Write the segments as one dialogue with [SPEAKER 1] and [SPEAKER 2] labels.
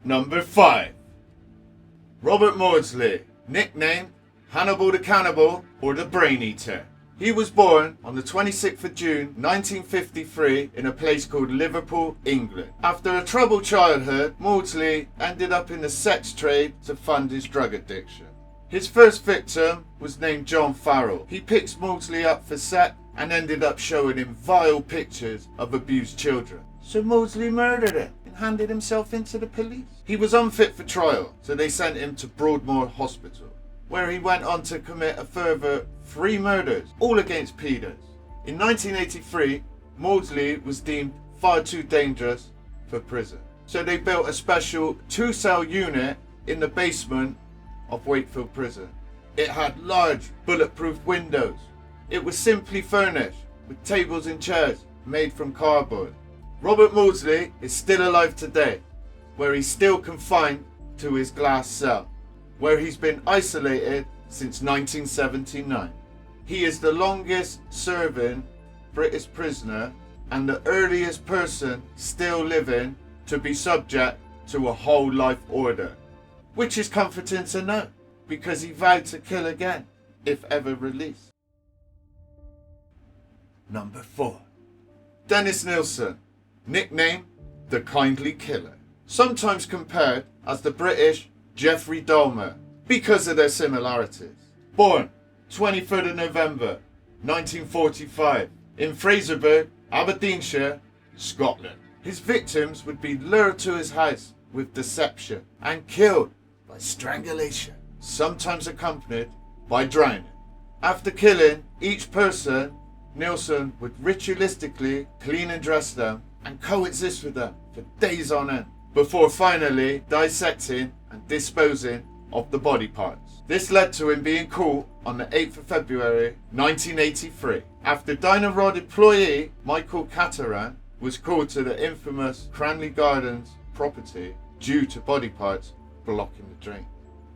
[SPEAKER 1] Number 5. Robert Mosley, nicknamed Hannibal the Cannibal or the Brain Eater. He was born on the 26th of June 1953 in a place called Liverpool, England. After a troubled childhood, Mosley ended up in the sex trade to fund his drug addiction. His first victim was named John Farrell. He picked Mosley up for sex and ended up showing him vile pictures of abused children. So Mosley murdered him and handed himself in to the police. He was unfit for trial, so they sent him to Broadmoor Hospital, where he went on to commit a further 3 murders, all against pedos. In 1983, Mosley was deemed far too dangerous for prison. So they built a special 2-cell unit in the basement of Wakefield Prison. It had large bulletproof windows. It was simply furnished with tables and chairs made from cardboard. Robert Mosley is still alive today, where he's still confined to his glass cell, where he's been isolated since 1979. He is the longest serving British prisoner and the earliest person still living to be subject to a whole life order, which is comforting to know because he vowed to kill again if ever released. Number 4. Dennis Nielsen, nicknamed the Kindly Killer, sometimes compared as the British Jeffrey Dahmer because of their similarities. Born 23rd of November 1945 in Fraserburgh, Aberdeenshire, Scotland. His victims would be lured to his house with deception and killed by strangulation, sometimes accompanied by drowning. After killing each person, Nielsen would ritualistically clean and dress them and coexist with them for days on end, before finally dissecting and disposing of the body parts. This led to him being caught on the 8th of February 1983, after Dynarod employee Michael Cateran was called to the infamous Cranley Gardens property due to body parts blocking the drain.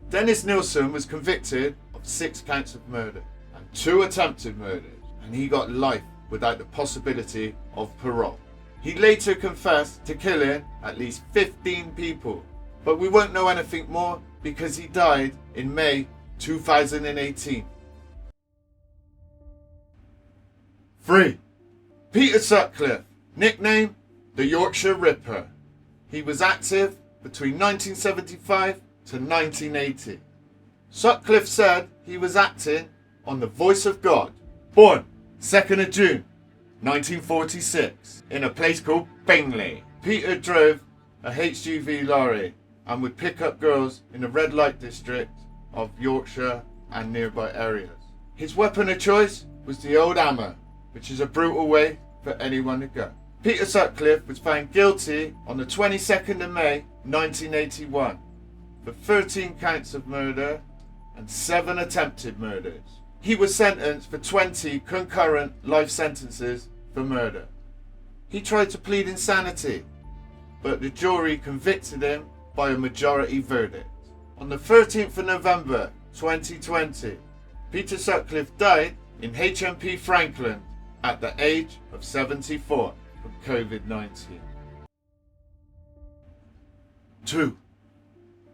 [SPEAKER 1] Dennis Nielsen was convicted of 6 counts of murder and 2 attempted murders, and he got life without the possibility of parole. He later confessed to killing at least 15 people, but we won't know anything more because he died in May 2018. 3. Peter Sutcliffe, nicknamed the Yorkshire Ripper. He was active between 1975 to 1980. Sutcliffe said he was acting on The Voice of God. Born 2nd of June 1946 in a place called Bingley. Peter drove a HGV lorry and would pick up girls in the red light district of Yorkshire and nearby areas. His weapon of choice was the old hammer, which is a brutal way for anyone to go. Peter Sutcliffe was found guilty on the 22nd of May 1981 for 13 counts of murder and 7 attempted murders. He was sentenced for 20 concurrent life sentences for murder. He tried to plead insanity, but the jury convicted him by a majority verdict. On the 13th of November 2020, Peter Sutcliffe died in HMP Franklin at the age of 74 from COVID-19. 2.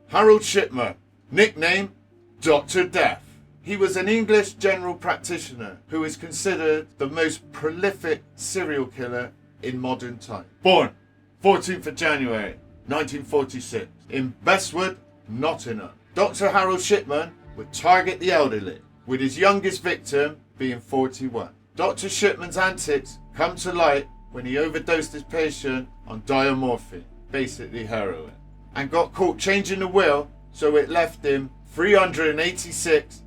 [SPEAKER 1] Harold Shipman, nicknamed Dr. Death. He was an English general practitioner who is considered the most prolific serial killer in modern times. Born 14th of January 1946 in Bestwood, Nottingham. Dr. Harold Shipman would target the elderly, with his youngest victim being 41. Dr. Shipman's antics come to light when he overdosed his patient on diamorphine, basically heroin, and got caught changing the will so it left him £386,000.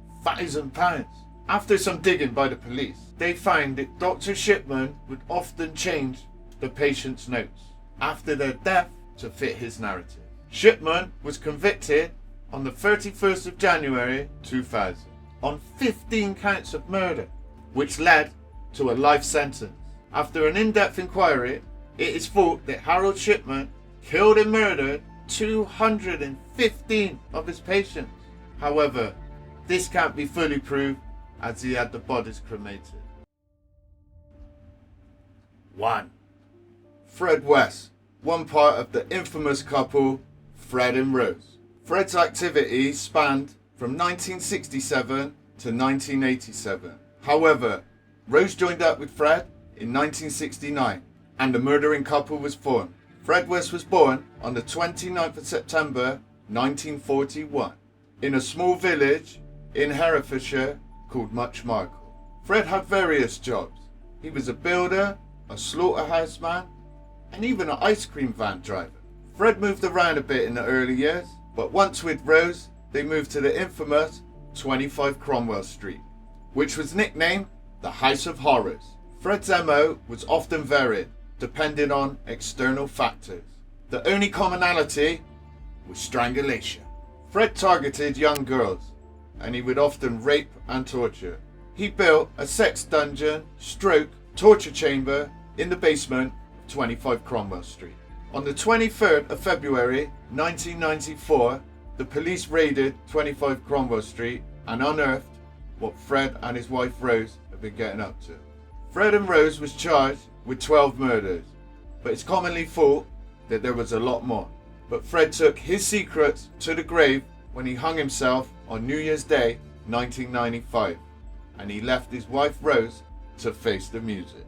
[SPEAKER 1] After some digging by the police, they found that Dr. Shipman would often change the patient's notes after their death to fit his narrative. Shipman was convicted on the 31st of January 2000 on 15 counts of murder, which led to a life sentence. After an in-depth inquiry, it is thought that Harold Shipman killed and murdered 215 of his patients. However, this can't be fully proved as he had the bodies cremated. 1. Fred West, one part of the infamous couple Fred and Rose. Fred's activities spanned from 1967 to 1987. However, Rose joined up with Fred in 1969 and the murdering couple was formed. Fred West was born on the 29th of September 1941 in a small village in Herefordshire called Muchmarcle. Fred had various jobs. He was a builder, a slaughterhouse man, and even an ice cream van driver. Fred moved around a bit in the early years, but once with Rose, they moved to the infamous 25 Cromwell Street, which was nicknamed the House of Horrors. Fred's MO was often varied, depending on external factors. The only commonality was strangulation. Fred targeted young girls, and he would often rape and torture. He built a sex dungeon stroke torture chamber in the basement of 25 Cromwell Street. On the 23rd of February 1994, the police raided 25 Cromwell Street and unearthed what Fred and his wife Rose had been getting up to. Fred and Rose was charged with 12 murders, but it's commonly thought that there was a lot more. But Fred took his secrets to the grave when he hung himself on New Year's Day 1995, and he left his wife Rose to face the music.